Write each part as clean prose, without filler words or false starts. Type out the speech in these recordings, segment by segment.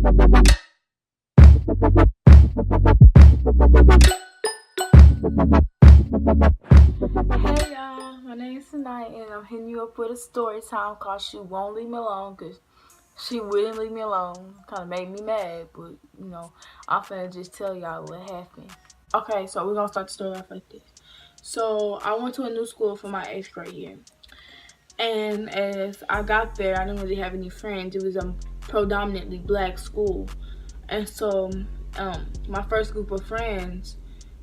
Hey y'all, my name is Tonight and I'm hitting you up with a story time called She Won't Leave Me Alone, because she wouldn't leave me alone. Kind of made me mad, but I'm finna just tell y'all what happened. Okay, so we're gonna start the story off like this. So I went to a new school for my 8th grade year, and as I got there, I didn't really have any friends. It was a predominantly black school, and so my first group of friends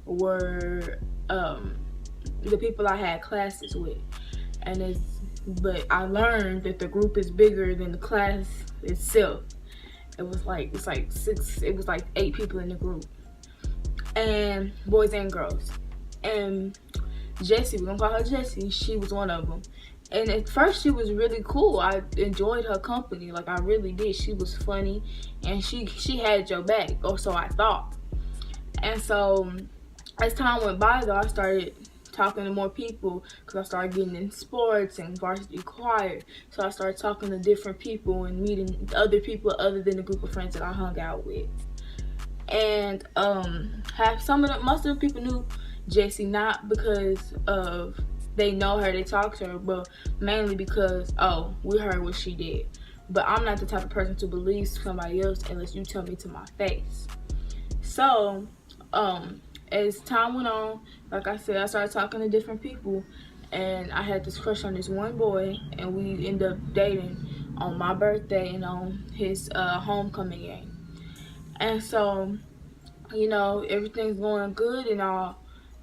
were the people I had classes with, but I learned that the group is bigger than the class itself. It's like 8 people in the group, and boys and girls. And Jessie, we're gonna call her Jessie, she was one of them. And at first she was really cool. I enjoyed her company, like I really did. She was funny, and she had your back, or so I thought. And so as time went by though, I started talking to more people because I started getting in sports and varsity choir. So I started talking to different people and meeting other people other than the group of friends that I hung out with. And most of the people knew Jessie, not because of they know her, they talk to her, but mainly because, oh, we heard what she did. But I'm not the type of person to believe somebody else unless you tell me to my face. So as time went on, like I said, I started talking to different people, and I had this crush on this one boy, and we ended up dating on my birthday and on his homecoming game. And so, everything's going good and all,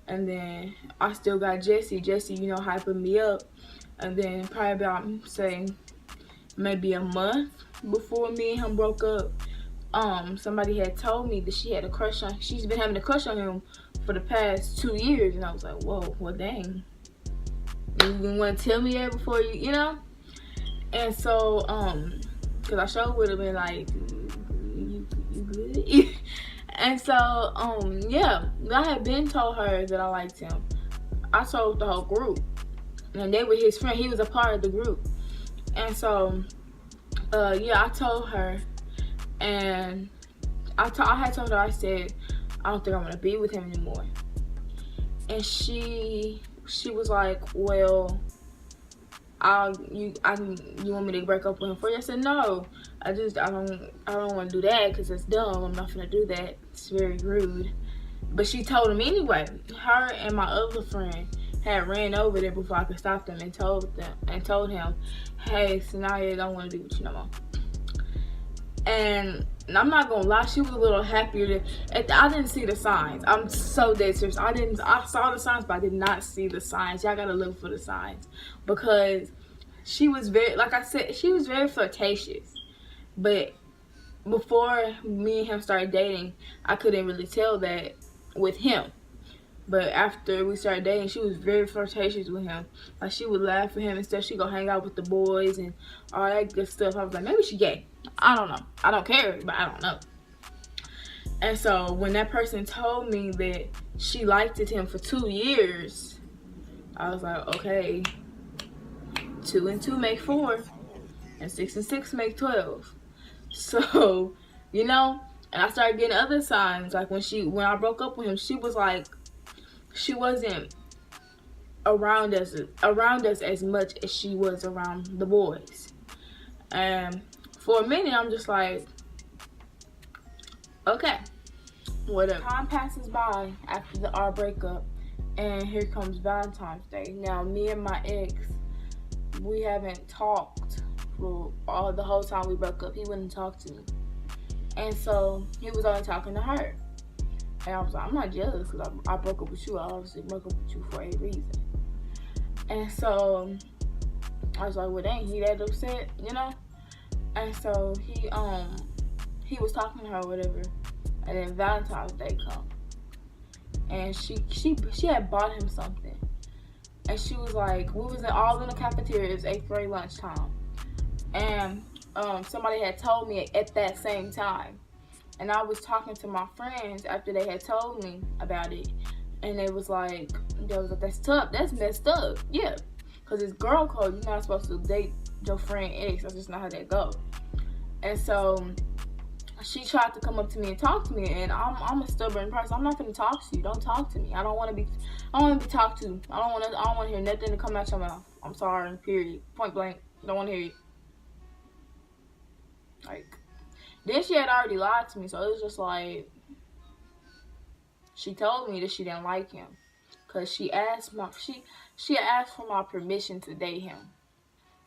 and then I still got Jessie, hyping me up. And then probably about, say, maybe a month before me and him broke up, somebody had told me that she's been having a crush on him for the past 2 years. And I was like, whoa, well dang, you didn't want to tell me that before you know? And so because I sure would have been like, you good? And so yeah, I had been told her that I liked him. I told the whole group, and they were his friend. He was a part of the group. And so yeah, I told her, and I had told her, I said, I don't think I want to be with him anymore. And she was like, well, you want me to break up with him for you? I said, no, I don't want to do that because it's dumb. I'm not gonna do that. It's very rude. But she told him anyway. Her and my other friend had ran over there before I could stop them and told him, hey, Sanaya don't want to be with you no more. And I'm not gonna lie, she was a little happier. I didn't see the signs. I'm so dead serious. I saw the signs, but I did not see the signs. Y'all gotta look for the signs, because she was very, like I said, she was very flirtatious. But before me and him started dating, I couldn't really tell that with him. But after we started dating, she was very flirtatious with him. Like, she would laugh at him and stuff. She'd go hang out with the boys and all that good stuff. I was like, maybe she gay. I don't know. I don't care, but I don't know. And so when that person told me that she liked him for 2 years, I was like, okay, 2 and 2 make 4, and 6 and 6 make 12. So, and I started getting other signs. Like when I broke up with him, she was like, she wasn't around us as much as she was around the boys. And for a minute, I'm just like, okay, whatever. Time passes by after our breakup, and here comes Valentine's Day. Now, me and my ex, we haven't talked for the whole time we broke up. He wouldn't talk to me, and so he was only talking to her. And I was like, I'm not jealous because I broke up with you. I obviously broke up with you for a reason. And so I was like, well, dang, he that upset, And so he was talking to her or whatever. And then Valentine's Day come. And she had bought him something. And she was like, we was all in the cafeteria. It was 8th grade lunchtime. And somebody had told me at that same time. And I was talking to my friends after they had told me about it. And they was like, that's tough. That's messed up. Yeah. Because it's girl code. You're not supposed to date your friend ex. That's just not how that goes. And so she tried to come up to me and talk to me, and I'm a stubborn person. I'm not gonna talk to you. Don't talk to me. I don't want to be talked to. I don't want to hear nothing to come out your mouth. I'm sorry. Period. Point blank. Don't want to hear you. Like, then she had already lied to me, so it was just like, she told me that she didn't like him, cause she asked for my permission to date him.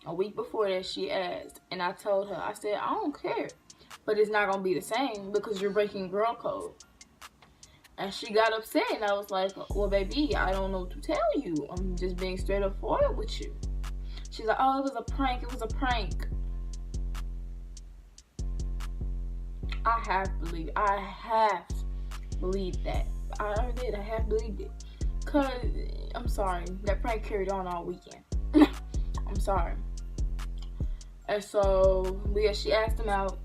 A week before that, she asked, and I told her, I said, I don't care, but it's not gonna be the same because you're breaking girl code. And she got upset, and I was like, well, baby, I don't know what to tell you. I'm just being straight up forward with you. She's like, oh, it was a prank. It was a prank. I have believed that. I did. I have believed it. Cause I'm sorry, that prank carried on all weekend. I'm sorry. And so she asked him out,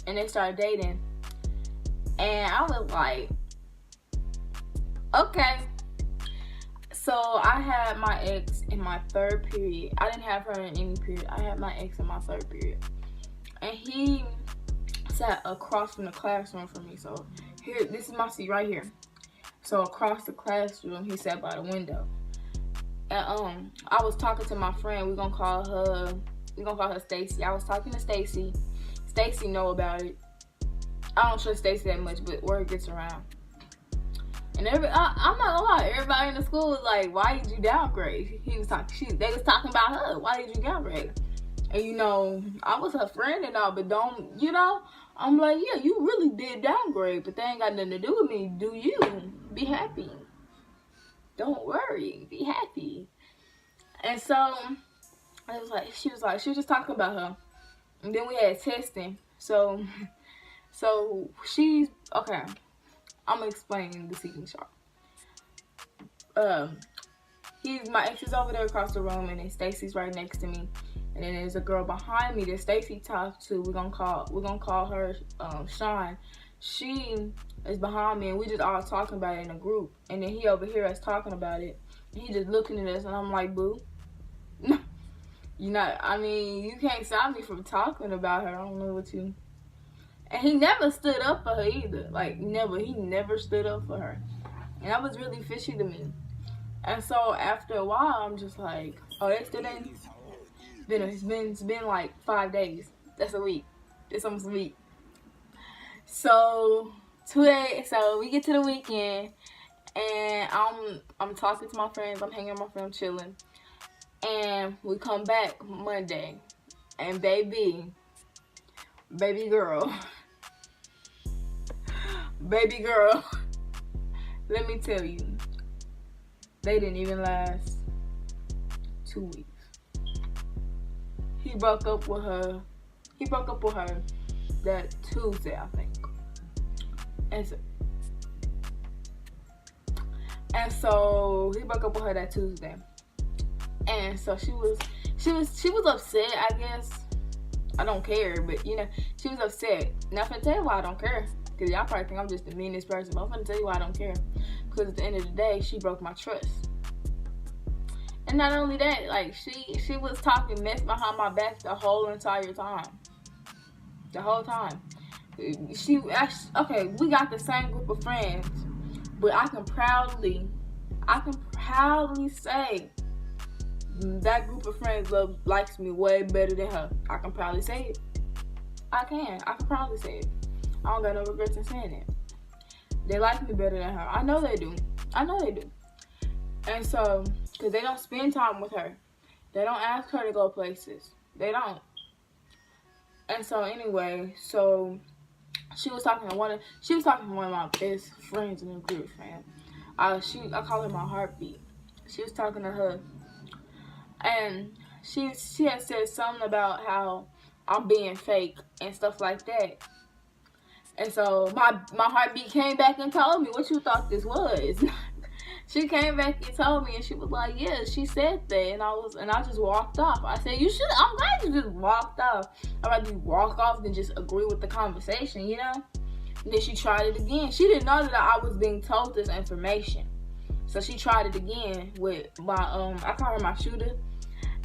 and they started dating. And I was like, okay. So I had my ex in my third period. I didn't have her in any period. I had my ex in my third period, and he sat across from the classroom from me. So here, this is my seat right here. So across the classroom, he sat by the window. And I was talking to my friend. We're gonna call her Stacy. I was talking to Stacy. Stacy know about it. I don't trust Stacy that much, but word gets around. And I'm not gonna lie, everybody in the school was like, "Why did you downgrade?" They was talking about her. Why did you downgrade? And I was her friend and all, but I'm like, yeah, you really did downgrade, but they ain't got nothing to do with me. Do you? Be happy. Don't worry. Be happy. And so she was just talking about her. And then we had testing. So she's okay. I'm gonna explain the seating chart. My ex is over there across the room, and then Stacy's right next to me. And then there's a girl behind me that Stacy talked to. We're gonna call her Sean. She is behind me, and we just all talking about it in a group. And then he overhear us talking about it. And he just looking at us, and I'm like, boo. You can't stop me from talking about her. I don't know what you. And he never stood up for her either. Like, never. He never stood up for her. And that was really fishy to me. And so after a while, I'm just like, oh, they still in? It's been like 5 days. That's a week. It's almost a week. So we get to the weekend, and I'm talking to my friends. I'm hanging with my friends, chilling. And we come back Monday, and baby girl, let me tell you, they didn't even last 2 weeks. He broke up with her that Tuesday, I think. And so he broke up with her that Tuesday. And so she was upset, I guess. I don't care, but she was upset. Now I'm finna tell you why I don't care. Because y'all probably think I'm just the meanest person, but I'm finna tell you why I don't care. Because at the end of the day, she broke my trust. And not only that, like, she was talking mess behind my back the whole entire time. The whole time. Okay, we got the same group of friends, but I can proudly say that group of friends likes me way better than her. I can proudly say it. I can proudly say it. I don't got no regrets in saying it. They like me better than her. I know they do. And so, because they don't spend time with her. They don't ask her to go places. They don't. And so anyway, she was talking to one of my best friends in the group, fam. I call her my heartbeat. She was talking to her, and she had said something about how I'm being fake and stuff like that. And so my heartbeat came back and told me, what you thought this was? She came back and told me, and she was like, yeah, she said that. And I just walked off. I said, I'm glad you just walked off. I'd rather you walk off than just agree with the conversation, And then she tried it again. She didn't know that I was being told this information. So she tried it again with my, I call her my shooter.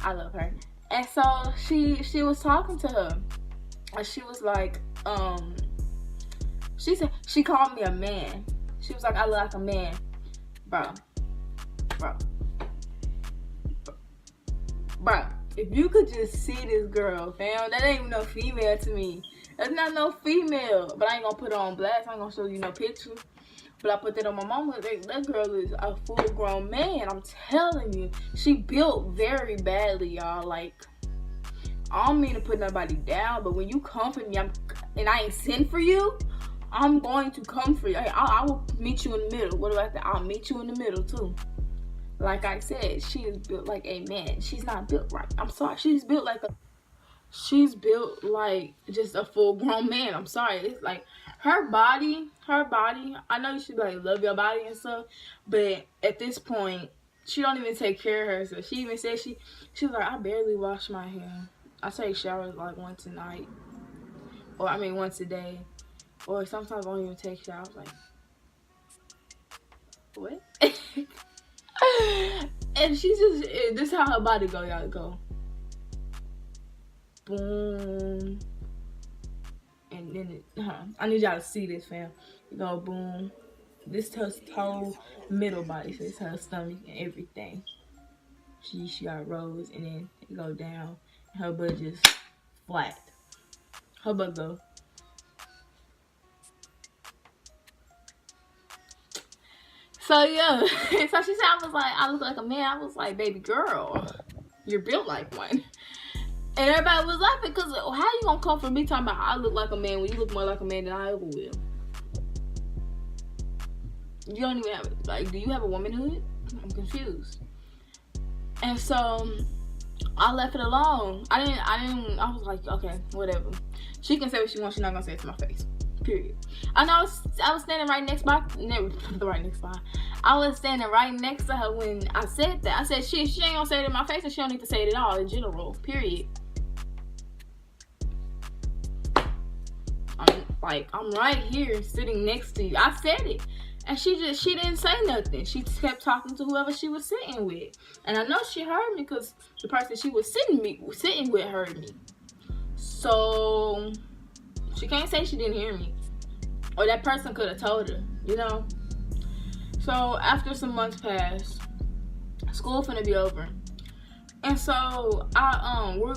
I love her. And so she was talking to her. And she was like, She said, she called me a man. She was like, I look like a man. Bro. If you could just see this girl, fam, that ain't even no female to me. That's not no female. But I ain't gonna put her on blast. I ain't gonna show you no picture. But I put that on my mama. That girl is a full-grown man. I'm telling you. She built very badly, y'all. Like, I don't mean to put nobody down, but when you come for me, and I ain't sent for you, I'm going to come for you. I will meet you in the middle. What do I say? I'll meet you in the middle, too. Like I said, she is built like a man. She's not built right. I'm sorry. She's built like just a full-grown man. I'm sorry. It's like her body. I know you should be like, love your body and stuff, but at this point, she don't even take care of herself. She even said she was like, I barely wash my hair. I take showers like once a night, or I mean once a day, or sometimes I don't even take showers. Like, what? And she's just, this is how her body go, y'all. Go boom, and then I need y'all to see this, fam. You go boom. This is her whole middle body, so it's her stomach and everything. She got rolls, and then it go down. And her butt just flat. Her butt go. So yeah, so she said, I look like a man. I was like, baby girl, you're built like one. And everybody was laughing because how you gonna come for me talking about I look like a man when you look more like a man than I ever will? You don't even have it. Like, do you have a womanhood? I'm confused. And so I left it alone. I was like, okay, whatever. She can say what she wants. She's not gonna say it to my face. Period. I know I was standing right next by. I was standing right next to her when I said that. I said she ain't gonna say it in my face, and she don't need to say it at all in general. Period. I'm right here sitting next to you. I said it. And she didn't say nothing. She kept talking to whoever she was sitting with. And I know she heard me because the person she was sitting with heard me. So she can't say she didn't hear me. Or that person could have told her, you know? So after some months passed, school finna be over. And so we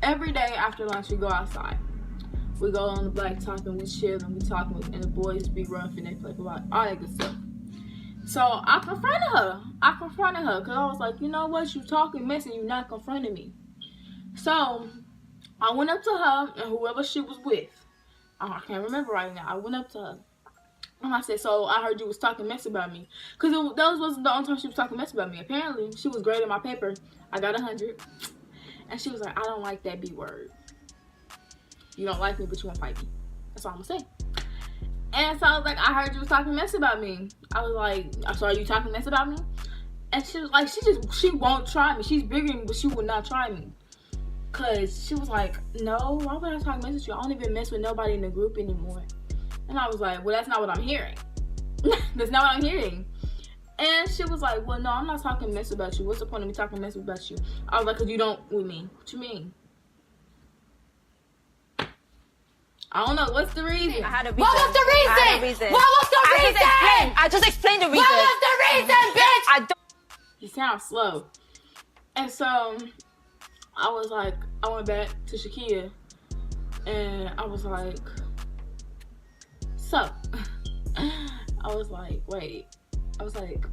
every day after lunch we go outside. We go on the blacktop and we chill and we talk, and the boys be rough and they play about all that good stuff. So I confronted her because I was like, you know what? You talking mess and you not confronting me. So I went up to her and whoever she was with, I can't remember right now. I went up to her and I said, so I heard you was talking mess about me. Because those wasn't the only time she was talking mess about me. Apparently, she was grading my paper. I got 100. And she was like, I don't like that B word. You don't like me, but you won't fight me. That's all I'm gonna say. And so I was like, I heard you was talking mess about me. I was like, so are you talking mess about me? And she was like, she won't try me. She's bigger than me, but she will not try me. Cause she was like, no, why would I talk mess with you? I don't even mess with nobody in the group anymore. And I was like, well, that's not what I'm hearing. That's not what I'm hearing. And she was like, well, no, I'm not talking mess about you. What's the point of me talking mess about you? I was like, cause you don't with me. What you mean? I don't know. What's the reason? I had a reason. What was the reason? I had a reason. What was the reason? I just explained the reason. What was the reason, bitch? I don't. You sound slow. And so I was like, I went back to Shakia and I was like, so I was like, wait. I was like,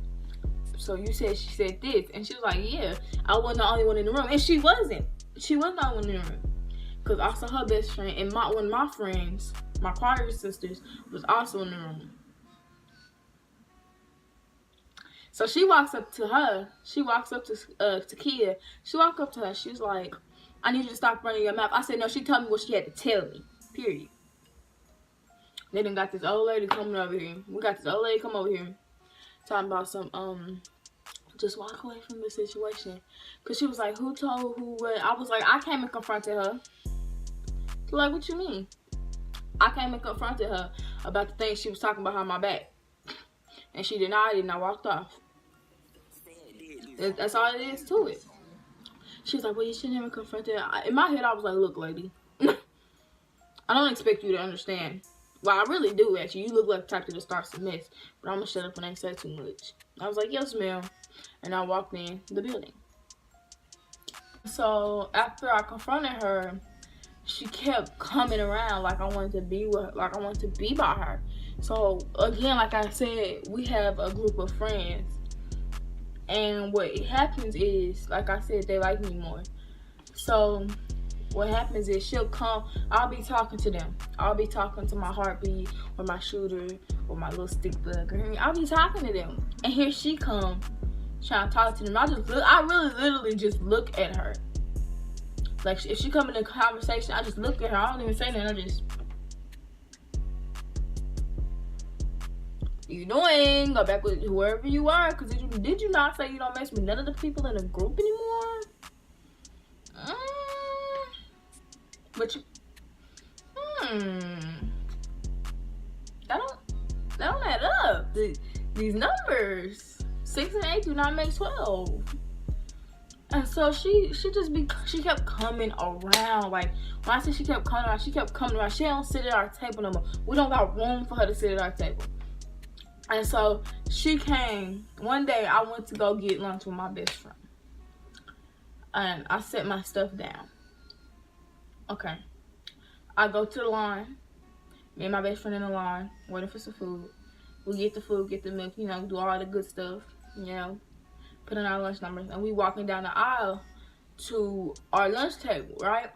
so you said she said this, and she was like, yeah, I wasn't the only one in the room, and she wasn't. She wasn't the only one in the room. Because also her best friend and one of my friends, my choir sisters, was also in the room. So she walks up to her. She walks up to Kia. She walked up to her. She was like, I need you to stop running your mouth. I said, no, she told me what she had to tell me. Period. They done got this old lady coming over here. We got this old lady come over here talking about some, just walk away from the situation. Because she was like, who told who what? I was like, I came and confronted her. Like, what you mean? I came and confronted her about the things she was talking about behind my back. And she denied it and I walked off. That's all it is to it. She was like, well, you shouldn't have confronted her. In my head, I was like, look, lady. I don't expect you to understand Well, I really do, actually. You look like the type that starts a mess. But I'm going to shut up when I say too much. I was like, yes, ma'am. And I walked in the building. So, after I confronted her, she kept coming around like I wanted to be with her, like I wanted to be by her. So, again, like I said, we have a group of friends. And what happens is, like I said, they like me more. So, what happens is she'll come, I'll be talking to them. I'll be talking to my heartbeat or my shooter or my little stick bug. I'll be talking to them. And here she come trying to talk to them. I really literally just look at her. Like, if she come in a conversation, I just look at her. I don't even say nothing. I just, you doing? Go back with whoever you are. Because did you not say you don't mess with none of the people in the group anymore? But you, that don't add up. These numbers, 6 and 8 do not make 12. And so she kept coming around. Like, when I say she kept coming around, she kept coming around. She don't sit at our table no more. We don't got room for her to sit at our table. And so she came one day. I went to go get lunch with my best friend, and I set my stuff down. Okay, I go to the line. Me and my best friend in the line, waiting for some food. We get the food, get the milk, you know, do all the good stuff, you know, put in our lunch numbers, and we walking down the aisle to our lunch table, right?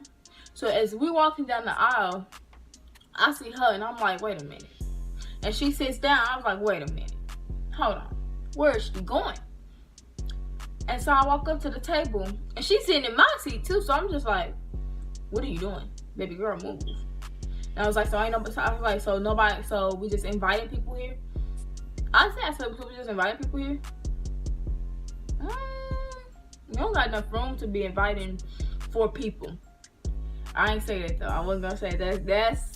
So as we walking down the aisle, I see her, and I'm like, wait a minute. And she sits down. I was like, wait a minute, hold on, where is she going? And so I walk up to the table, and she's sitting in my seat too. So I'm just like, what are you doing, baby girl? Move. And I was like, so ain't nobody. I was like, so nobody. So we just inviting people here. I said, so we just inviting people here. We don't got enough room to be inviting 4 people. I ain't say that though. I wasn't gonna say that.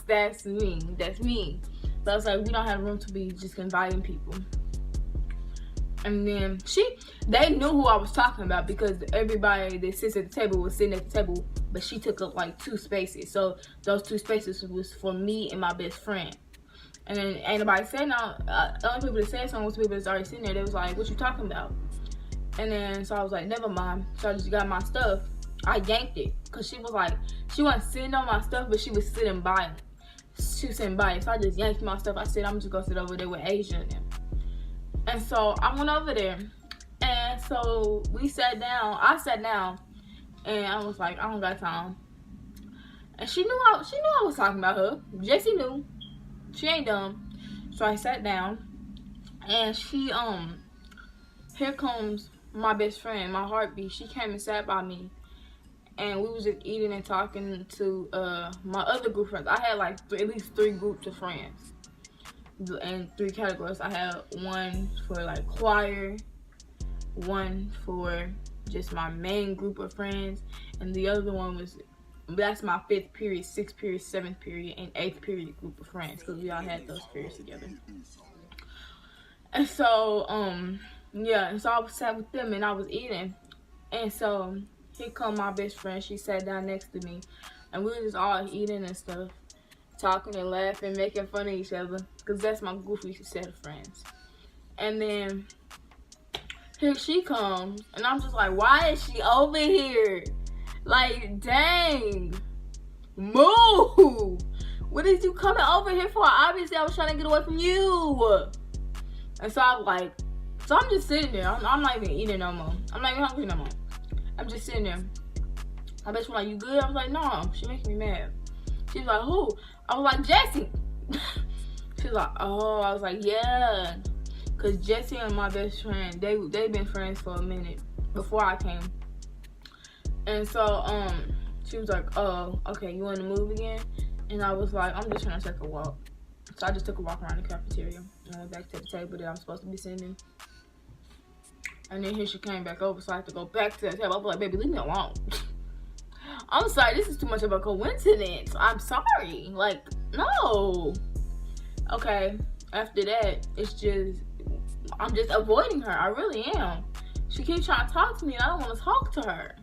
That's me. That's me. So I was like, we don't have room to be just inviting people. And then they knew who I was talking about because everybody that sits at the table was sitting at the table, but she took up like 2 spaces. So those 2 spaces was for me and my best friend. And then ain't nobody said no. The only people that said something was people that's already sitting there. They was like, what you talking about? And then so I was like, never mind. So I just got my stuff. I yanked it because she was like, she wasn't sitting on my stuff, but she was sitting by it. She was sitting by it. So I just yanked my stuff. I said, I'm just gonna sit over there with Asia and them. And so I went over there, and so we sat down. I sat down, and I was like, I don't got time. And she knew I was talking about her. Jessie knew. She ain't dumb. So I sat down, and she here comes my best friend, my heartbeat. She came and sat by me, and we was just eating and talking to my other group of friends. I had like at least 3 groups of friends. In 3 categories. I had one for like choir, one for just my main group of friends, and the other one was, that's my 5th period, 6th period, 7th period, and 8th period group of friends, because we all had those periods together. And so yeah, and so I was sat with them and I was eating, and so here come my best friend. She sat down next to me, and we were just all eating and stuff, talking and laughing, making fun of each other, because that's my goofy set of friends. And then here she comes, and I'm just like, why is she over here? Like, dang, move. What is you coming over here for? Obviously I was trying to get away from you. And so I'm like, so I'm just sitting there. I'm not even eating no more. I'm not even hungry no more. I'm just sitting there. My best friend like, you good? I was like, no, she making me mad. She's like, who? I was like, Jessie. She's like, oh. I was like, yeah. Because Jessie and my best friend, they've been friends for a minute before I came. And so, she was like, oh, okay, you want to move again? And I was like, I'm just trying to take a walk. So I just took a walk around the cafeteria. And I went back to the table that I'm supposed to be sitting in. And then here she came back over, so I had to go back to the table. I was like, baby, leave me alone. I'm sorry, this is too much of a coincidence. I'm sorry. Like, no. Okay, after that, it's just, I'm just avoiding her. I really am. She keeps trying to talk to me, and I don't want to talk to her.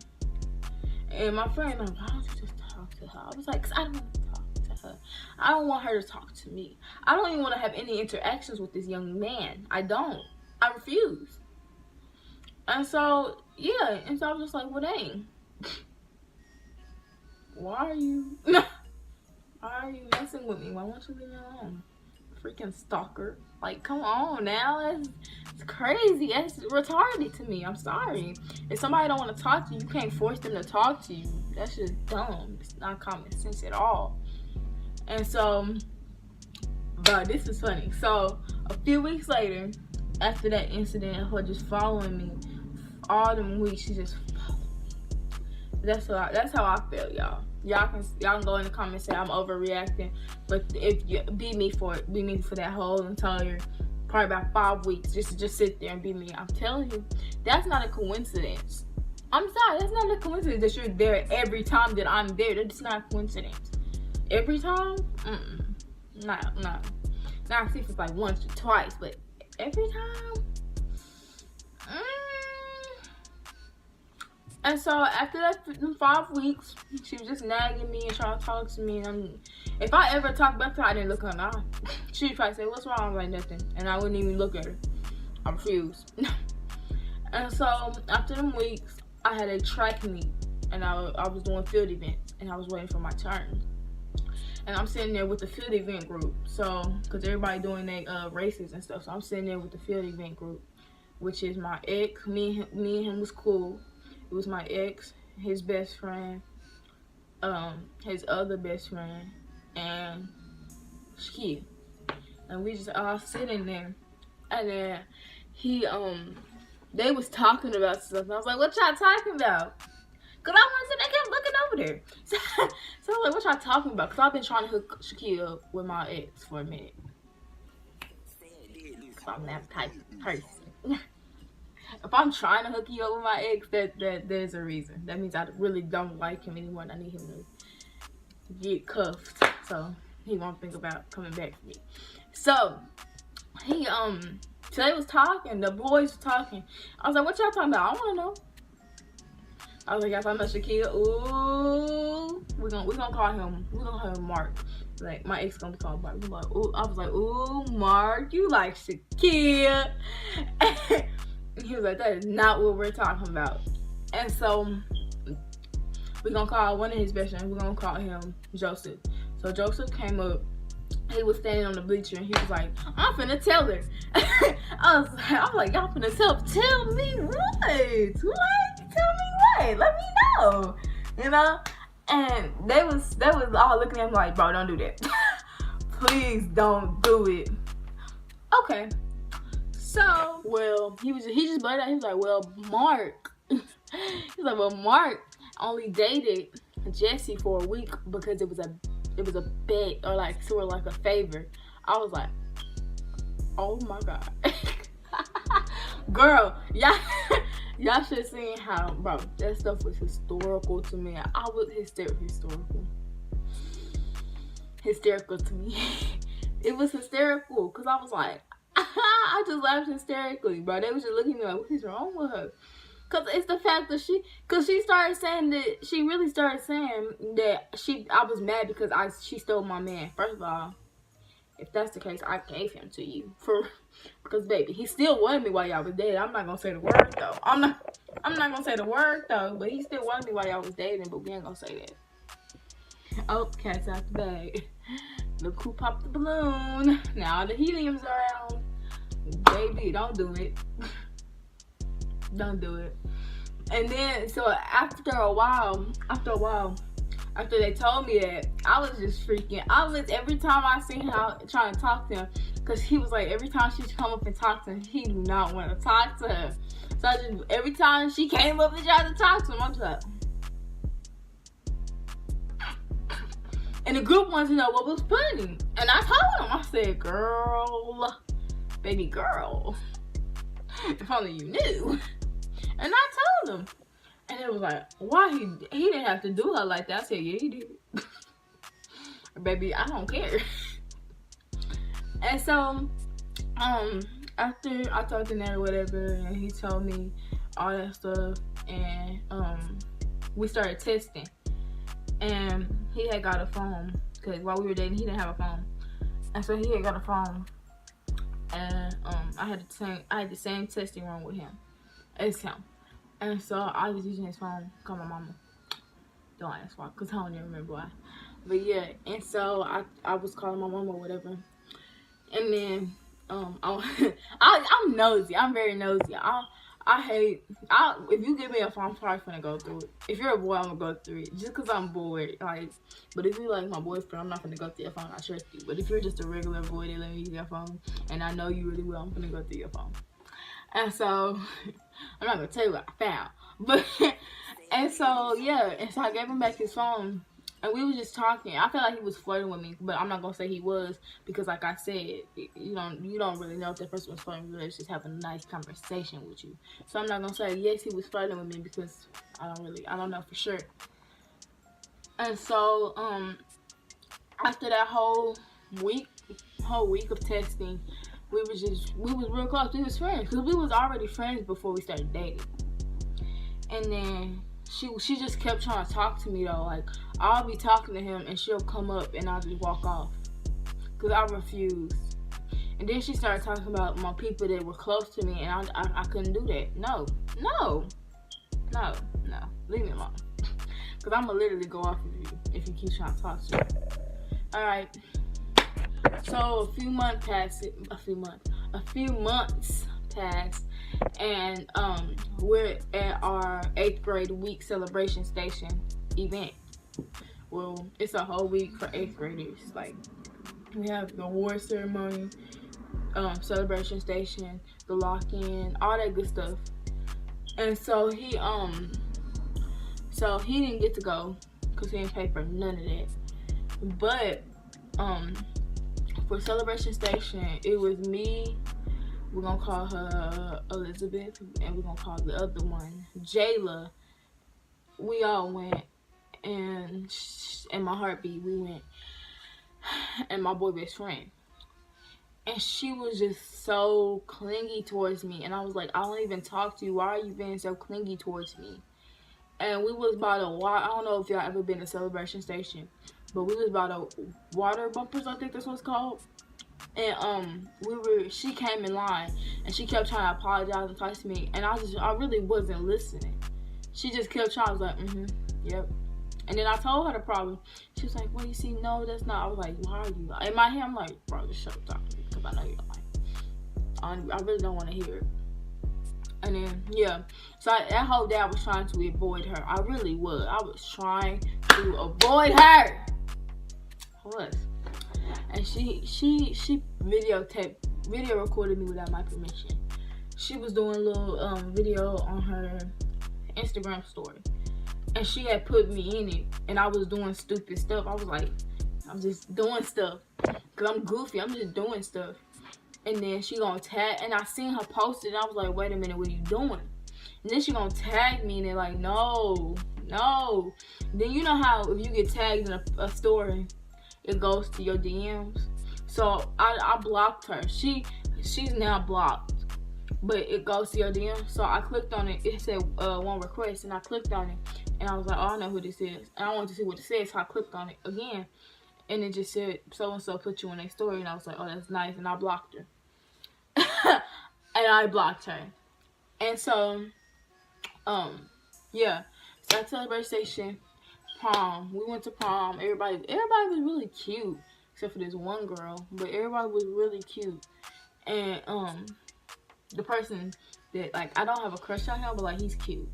And my friend, like, why don't you just talk to her? I was like, 'cause I don't want to talk to her. I don't want her to talk to me. I don't even want to have any interactions with this young man. I don't. I refuse. And so, yeah. And so I was just like, well, dang. Why are you messing with me? Why won't you leave me alone? Freaking stalker. Like, come on now. It's crazy. That's retarded to me. I'm sorry. If somebody don't want to talk to you, you can't force them to talk to you. That's just dumb. It's not common sense at all. And so, but this is funny. So, a few weeks later, after that incident of her just following me, all them weeks, she just followed me. That's how I felt, y'all. Y'all can go in the comments and say I'm overreacting, but if you be me for that whole entire probably about 5 weeks just to just sit there and be me. I'm telling you, that's not a coincidence. I'm sorry, that's not a coincidence that you're there every time that I'm there. That's not a coincidence. Every time, nah. Now I see if it's like once or twice, but every time. And so after that 5 weeks, she was just nagging me and trying to talk to me. And if I ever talked back to her, I didn't look her in the eye. She'd probably say, "What's wrong?" I'm like, "Nothing." And I wouldn't even look at her. I refused. And so after them weeks, I had a track meet. And I was doing field events. And I was waiting for my turn. And I'm sitting there with the field event group. So, because everybody doing their races and stuff. So I'm sitting there with the field event group. Which is my ex. Me and him was cool. It was my ex, his best friend, his other best friend, and Shakia. And we just all sitting there. And then they was talking about stuff. And I was like, "What y'all talking about?" Because I wasn't, they kept looking over there. So I was like, "What y'all talking about?" Because I've been trying to hook Shakia up with my ex for a minute. So I'm that type of person. If I'm trying to hook you up with my ex, that there's a reason. That means I really don't like him anymore and I need him to get cuffed. So he won't think about coming back to me. So he so they was talking, the boys were talking. I was like, "What y'all talking about?" "I wanna know." I was like, "Y'all talking about Shakia?" "Ooh, we're gonna call him Mark." Like, my ex gonna be called Mark. Like, ooh, I was like, "Ooh, Mark, you like Shakia." He was like, "That is not what we're talking about." And so we're gonna call one of his best friends, we're gonna call him Joseph. So Joseph came up, he was standing on the bleacher and he was like, "I'm finna tell her." I was like, "Y'all finna tell me what? What? Tell me what? Let me know." You know? And they was all looking at him like, "Bro, don't do that." "Please don't do it." Okay. So, well, he just blurted out. He was like, "Well, Mark," he's like, "Well, Mark only dated Jesse for a week because it was a bet or like sort of like a favor." I was like, "Oh my God." Girl, y'all should have seen how, bro, that stuff was historical to me. I was hysterical to me. It was hysterical because I was like, I just laughed hysterically, bro. They was just looking at me like, "What is wrong with her?" Because it's the fact that she started saying that, she really started saying that I was mad because she stole my man. First of all, if that's the case, I gave him to you because baby, he still wanted me while y'all was dating. I'm not gonna say the word though. I'm not gonna say the word though, but he still wanted me while y'all was dating, but we ain't gonna say that. Oh, cat's out the bag. Look who popped the balloon. Now the helium's around. Baby, don't do it. Don't do it. And then, so after a while, after they told me that, I was just freaking. Every time I seen her trying to talk to him, because he was like, every time she'd come up and talk to him, he do not want to talk to her. So every time she came up and tried to talk to him, I'm just like. And the group wanted to know what was funny. And I told him, I said, "Girl, baby girl, if only you knew." And I told him. And it was like, why he didn't have to do her like that. I said, "Yeah, he did." Baby, I don't care. And so, after I talked to Nat or whatever, and he told me all that stuff, and we started testing. And he had got a phone because while we were dating, he didn't have a phone, and so he had got a phone, and I had the same texting room with him as him, and so I was using his phone. Call my mama. Don't ask why, cause I don't even remember why. But yeah, and so I was calling my mom or whatever, and then I'm nosy. I'm very nosy. If you give me a phone, I'm probably gonna go through it. If you're a boy, I'm gonna go through it just cause I'm bored. Like, but if you like my boyfriend, I'm not gonna go through your phone. I trust you. But if you're just a regular boy, they let me use your phone, and I know you really well, I'm gonna go through your phone. And so I'm not gonna tell you what I found, but and so yeah, and so I gave him back his phone. And we were just talking. I felt like he was flirting with me, but I'm not gonna say he was because, like I said, you don't really know if that person was flirting with you. It's just having a nice conversation with you. So I'm not gonna say yes, he was flirting with me because I don't know for sure. And so after that whole week of texting, we was real close. We was friends because we was already friends before we started dating. And then she just kept trying to talk to me though. Like, I'll be talking to him and she'll come up and I'll just walk off because I refused. And then she started talking about my people that were close to me, and I couldn't do that. No, leave me alone, because I'm gonna literally go off of you if you keep trying to talk to me. All right. So a few months passed, and we're at our 8th grade week celebration station event. Well, it's a whole week for 8th graders. Like, we have the award ceremony, celebration station, the lock-in, all that good stuff. And so he didn't get to go because he didn't pay for none of that. But for celebration station, it was me. We're gonna call her Elizabeth, and we're gonna call the other one Jayla. We all went, and my heartbeat, we went, and my boy best friend. And she was just so clingy towards me, and I was like, I don't even talk to you. Why are you being so clingy towards me? And we was by the water. I don't know if y'all ever been to celebration station, but we was by the water bumpers. I think that's what it's called. And she came in line, and she kept trying to apologize and talk to me, and I really wasn't listening. She just kept trying. I was like, yep. And then I told her the problem. She was like, well, you see, no, that's not. I was like, why are you? In my head, I'm like, bro, just shut up talking to me, because I know you don't like. I really don't want to hear it. And then, yeah. So that whole day, I was trying to avoid her. I really was. I was trying to avoid her. I was. And she video recorded me without my permission. She was doing a little video on her Instagram story, and she had put me in it, and I was doing stupid stuff. I was like, I'm just doing stuff because I'm goofy. I'm just doing stuff. And then she gonna tag, and I seen her post it, and I was like, wait a minute, what are you doing? And then she gonna tag me, and they're like, no. Then you know how if you get tagged in a story, it goes to your DMs. So I blocked her. She's now blocked, but it goes to your DM. So I clicked on it. It said one request, and I clicked on it, and I was like, oh, I know who this is, and I wanted to see what it says. So I clicked on it again, and it just said so and so put you in their story, and I was like, oh, that's nice, and I blocked her. And I blocked her. And so yeah. So at celebration station, prom. We went to prom. Everybody was really cute, except for this one girl. But everybody was really cute. And the person that, like, I don't have a crush on him, but like, he's cute.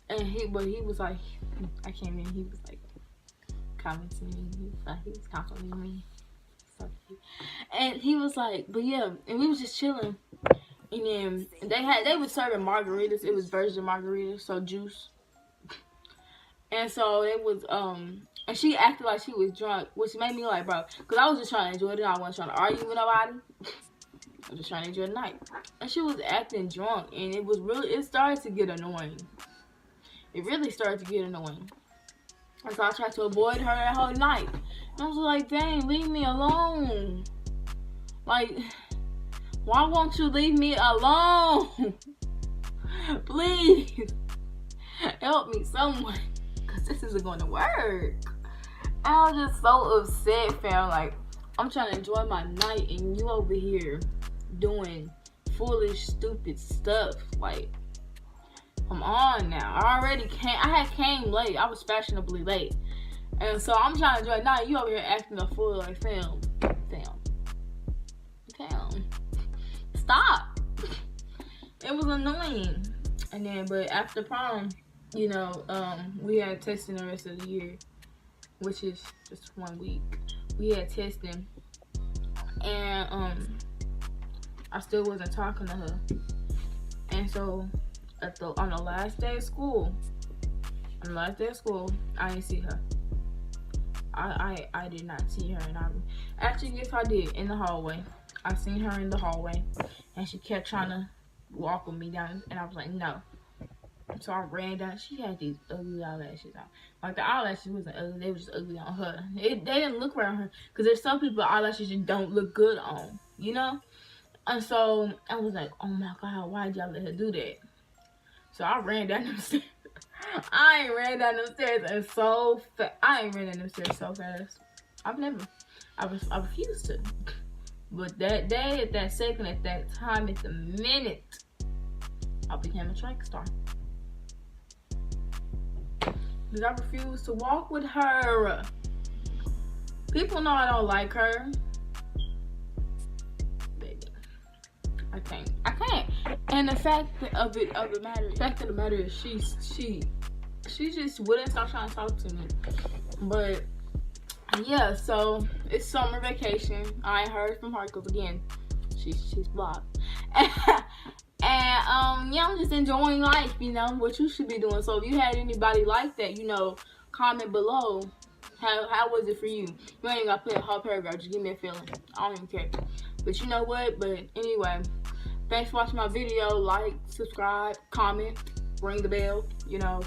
And he was like, I came in, he was like commenting me. He was complimenting me. So cute. And he was like, but yeah, and we was just chilling. And then they were serving margaritas. It was virgin margaritas, so juice. And so it was, and she acted like she was drunk, which made me like, bro, because I was just trying to enjoy it, and I wasn't trying to argue with nobody. I was just trying to enjoy the night. And she was acting drunk, and it started to get annoying. It really started to get annoying. And so I tried to avoid her that whole night. And I was like, dang, leave me alone. Like, why won't you leave me alone? Please. Help me someone. Because this isn't going to work. I was just so upset, fam. Like, I'm trying to enjoy my night, and you over here doing foolish, stupid stuff. Like, come on now. I had came late. I was fashionably late. And so I'm trying to enjoy the night. You over here acting a fool. Like, fam. Stop. It was annoying. And then, but after prom, you know, we had testing the rest of the year, which is just 1 week. We had testing, and I still wasn't talking to her. And so on the last day of school, I didn't see her. I did not see her, and actually, yes, I did, in the hallway. I seen her in the hallway, and she kept trying to walk with me down, and I was like, no. So I ran down. She had these ugly eyelashes on. Like, the eyelashes wasn't ugly, they were just ugly on her. They didn't look right on her, because there's some people eyelashes just don't look good on, you know? And so I was like, oh my God, why did y'all let her do that? So I ran down them stairs. I ain't ran down them stairs so fast. I refused to. But that day, at that second, at that time, at the minute, I became a track star. Because I refused to walk with her. People know I don't like her. Baby, I can't. And the fact of the matter is she just wouldn't stop trying to talk to me. But yeah, so it's summer vacation. I ain't heard from her because again, she's blocked. And yeah, I'm just enjoying life, you know, what you should be doing. So if you had anybody like that, you know, comment below. How was it for you? You ain't even gotta put a whole paragraph, just give me a feeling. I don't even care. But you know what? But anyway, thanks for watching my video. Like, subscribe, comment, ring the bell, you know,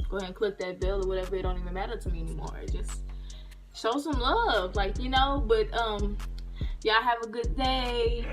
go ahead and click that bell or whatever. It don't even matter to me anymore. It just show some love, like, you know. But y'all have a good day.